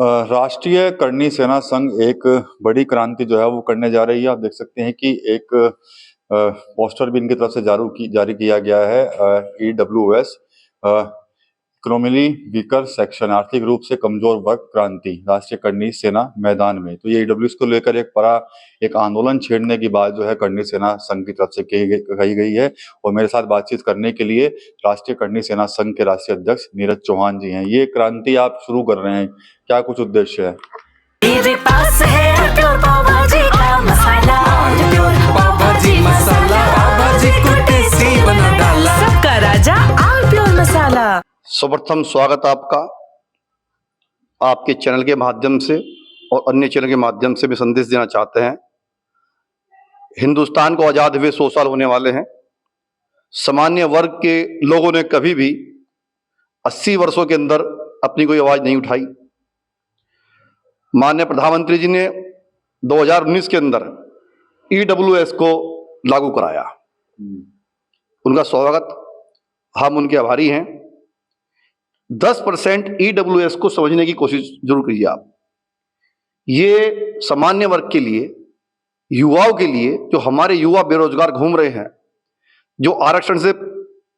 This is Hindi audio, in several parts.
राष्ट्रीय करणी सेना संघ एक बड़ी क्रांति जो है वो करने जा रही है। आप देख सकते हैं कि एक पोस्टर भी इनकी तरफ से जारी किया गया है। EWS इकोनॉमिकली वीकर सेक्शन, आर्थिक रूप से कमजोर वर्ग क्रांति, राष्ट्रीय करणी सेना मैदान में। तो ये EWS को लेकर एक आंदोलन छेड़ने की बात जो है करणी सेना संघ की तरफ से कही गई है। और मेरे साथ बातचीत करने के लिए राष्ट्रीय करणी सेना संघ के राष्ट्रीय अध्यक्ष नीरज चौहान जी हैं। ये क्रांति आप शुरू कर रहे हैं, क्या कुछ उद्देश्य है? मेरे पास है प्योर पाव भाजी का मसाला, प्योर पाव भाजी मसाला, पाव भाजी को टेस्टी बना डाला, सबका राजा आल प्योर मसाला। सर्वप्रथम स्वागत आपका। आपके चैनल के माध्यम से और अन्य चैनल के माध्यम से भी संदेश देना चाहते हैं। हिंदुस्तान को आजाद हुए 100 साल होने वाले हैं। सामान्य वर्ग के लोगों ने कभी भी 80 वर्षों के अंदर अपनी कोई आवाज नहीं उठाई। माननीय प्रधानमंत्री जी ने 2019 के अंदर EWS को लागू कराया। उनका स्वागत, हम उनके आभारी हैं। 10% EWS को समझने की कोशिश जरूर कीजिए आप। ये सामान्य वर्ग के लिए, युवाओं के लिए, जो हमारे युवा बेरोजगार घूम रहे हैं, जो आरक्षण से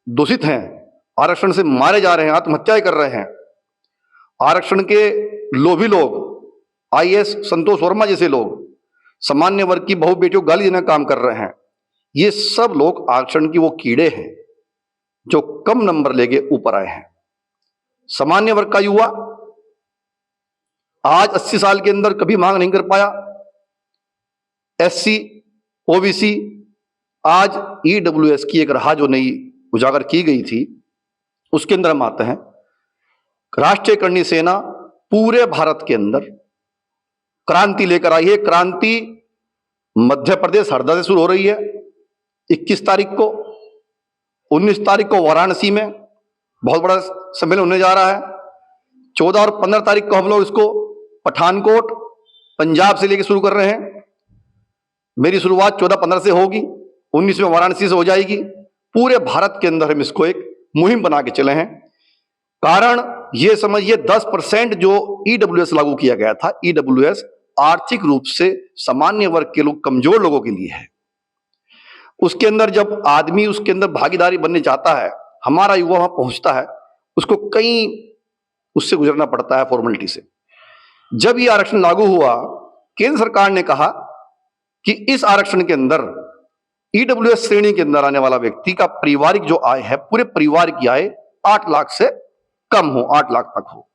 दूषित हैं, आरक्षण से मारे जा रहे हैं, आत्महत्याएं कर रहे हैं, आरक्षण के लोभी लोग, IAS संतोष वर्मा जैसे लोग सामान्य वर्ग की बहु बेटियों को गाली देने का काम कर रहे हैं। ये सब लोग आरक्षण की वो कीड़े हैं जो कम नंबर लेके ऊपर आए हैं। सामान्य वर्ग का युवा आज 80 साल के अंदर कभी मांग नहीं कर पाया। SC OBC आज EWS की एक राह जो नई उजागर की गई थी, उसके अंदर हम आते हैं। राष्ट्रीय करणी सेना पूरे भारत के अंदर क्रांति लेकर आई है। क्रांति मध्य प्रदेश हरदा से शुरू हो रही है 21 तारीख को। 19 तारीख को वाराणसी में बहुत बड़ा सम्मेलन होने जा रहा है। 14 और 15 तारीख को हम लोग इसको पठानकोट पंजाब से लेकर शुरू कर रहे हैं। मेरी शुरुआत 14-15 से होगी, 19 में वाराणसी से हो जाएगी। पूरे भारत के अंदर हम इसको एक मुहिम बना के चले हैं। कारण ये समझिए 10% जो EWS लागू किया गया था, EWS आर्थिक रूप से सामान्य वर्ग के लोग, कमजोर लोगों के लिए है। उसके अंदर जब आदमी उसके अंदर भागीदारी बनने जाता है, हमारा युवा वहां पहुंचता है, उसको कई उससे गुजरना पड़ता है फॉर्मेलिटी से। जब ये आरक्षण लागू हुआ, केंद्र सरकार ने कहा कि इस आरक्षण के अंदर EWS श्रेणी के अंदर आने वाला व्यक्ति का पारिवारिक जो आय है, पूरे परिवार की आय 8 लाख से कम हो, 8 लाख तक हो।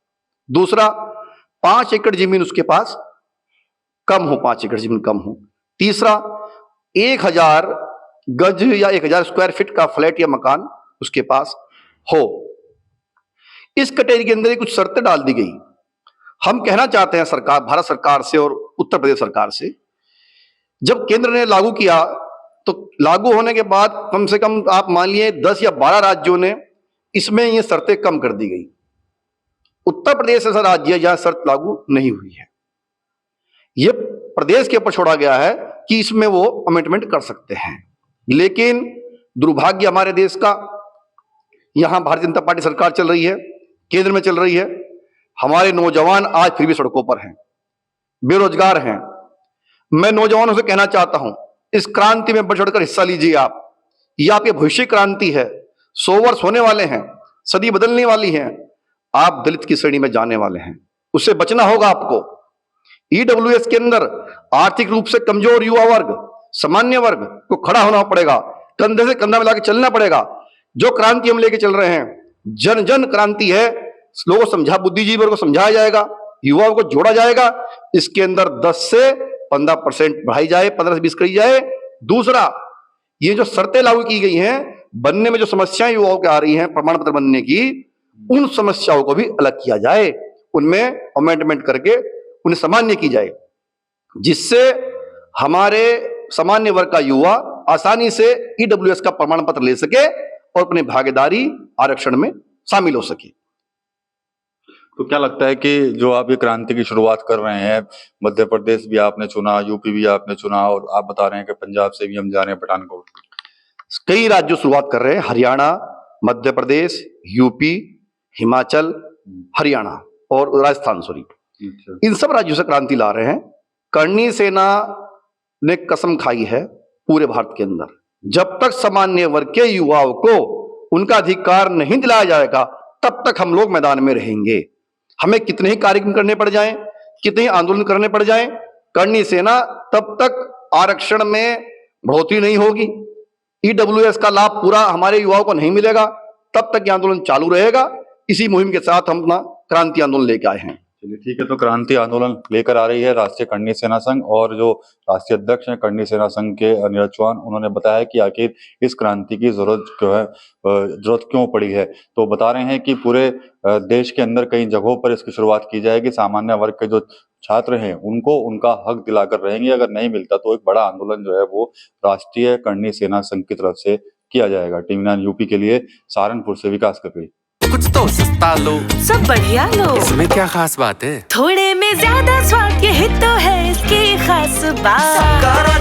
दूसरा, 5 एकड़ जमीन उसके पास कम हो, 5 एकड़ जमीन कम हो। तीसरा, 1000 गज या 1000 स्क्वायर फीट का फ्लैट या मकान उसके पास हो। इस कैटेगरी के अंदर कुछ शर्तें डाल दी गई। हम कहना चाहते हैं सरकार, भारत सरकार से और उत्तर प्रदेश सरकार से, जब केंद्र ने लागू किया तो लागू होने के बाद कम से कम आप मान लिए 10 या 12 राज्यों ने इसमें ये शर्तें कम कर दी गई। उत्तर प्रदेश ऐसा राज्य है जहां शर्त लागू नहीं हुई है। यह प्रदेश के ऊपर छोड़ा गया है कि इसमें वो अमेंडमेंट कर सकते हैं। लेकिन दुर्भाग्य हमारे देश का, यहां भारतीय जनता पार्टी सरकार चल रही है, केंद्र में चल रही है। हमारे नौजवान आज फिर भी सड़कों पर हैं, बेरोजगार हैं। मैं नौजवानों से कहना चाहता हूं, इस क्रांति में बढ़ चढ़कर हिस्सा लीजिए आप। यह आपकी भविष्य क्रांति है। 100 वर्ष होने वाले हैं, सदी बदलने वाली है। आप दलित की श्रेणी में जाने वाले हैं, उससे बचना होगा आपको। EWS के अंदर आर्थिक रूप से कमजोर युवा वर्ग, सामान्य वर्ग को खड़ा होना पड़ेगा, कंधे से कंधा मिला के चलना पड़ेगा। जो क्रांति हम लेके चल रहे हैं, जन जन क्रांति है। लोगों को समझा, बुद्धिजीवियों को समझाया जाएगा, युवाओं को जोड़ा जाएगा। इसके अंदर 10 से 15% बढ़ाई जाए, 15 से 20 करी जाए। दूसरा, ये जो शर्तें लागू की गई हैं, बनने में जो समस्याएं युवाओं के आ रही हैं प्रमाण पत्र बनने की, उन समस्याओं को भी अलग किया जाए, उनमें अमेंडमेंट करके उन्हें सामान्य की जाए, जिससे हमारे सामान्य वर्ग का युवा आसानी से EWS का प्रमाण पत्र ले सके और अपनी भागीदारी आरक्षण में शामिल हो सके। तो क्या लगता है कि जो आप ये क्रांति की शुरुआत कर रहे हैं, मध्य प्रदेश भी आपने चुना, यूपी भी आपने चुना, और आप बता रहे हैं कि पंजाब से भी हम जा रहे हैं पठानकोट, कई राज्यों शुरुआत कर रहे हैं, हरियाणा, मध्य प्रदेश, यूपी, हिमाचल, हरियाणा और राजस्थान, सॉरी। अच्छा। इन सब राज्यों से क्रांति ला रहे हैं। करणी सेना ने कसम खाई है पूरे भारत के अंदर, जब तक सामान्य वर्ग के युवाओं को उनका अधिकार नहीं दिलाया जाएगा तब तक हम लोग मैदान में रहेंगे। हमें कितने ही कार्यक्रम करने पड़ जाएं, कितने ही आंदोलन करने पड़ जाएं, करणी सेना तब तक आरक्षण में बढ़ोतरी नहीं होगी, ईडब्ल्यूएस का लाभ पूरा हमारे युवाओं को नहीं मिलेगा, तब तक ये आंदोलन चालू रहेगा। इसी मुहिम के साथ हम अपना क्रांति आंदोलन लेकर आए हैं। चलिए ठीक है, तो क्रांति आंदोलन लेकर आ रही है राष्ट्रीय करणी सेना संघ, और जो राष्ट्रीय अध्यक्ष हैं करणी सेना संघ के नीरज चौहान, उन्होंने बताया कि आखिर इस क्रांति की जरूरत क्यों पड़ी है। तो बता रहे हैं कि पूरे देश के अंदर कई जगहों पर इसकी शुरुआत की जाएगी। सामान्य वर्ग के जो छात्र हैं उनको उनका हक दिलाकर रहेंगे, अगर नहीं मिलता तो एक बड़ा आंदोलन जो है वो राष्ट्रीय करणी सेना संघ की तरफ से किया जाएगा। टीवी 9 यूपी के लिए सहारनपुर से विकास कपिल। कुछ तो सस्ता लो, सब बढ़िया लो, इसमें क्या खास बात है? थोड़े में ज्यादा स्वाद, यही तो है इसकी खास बात।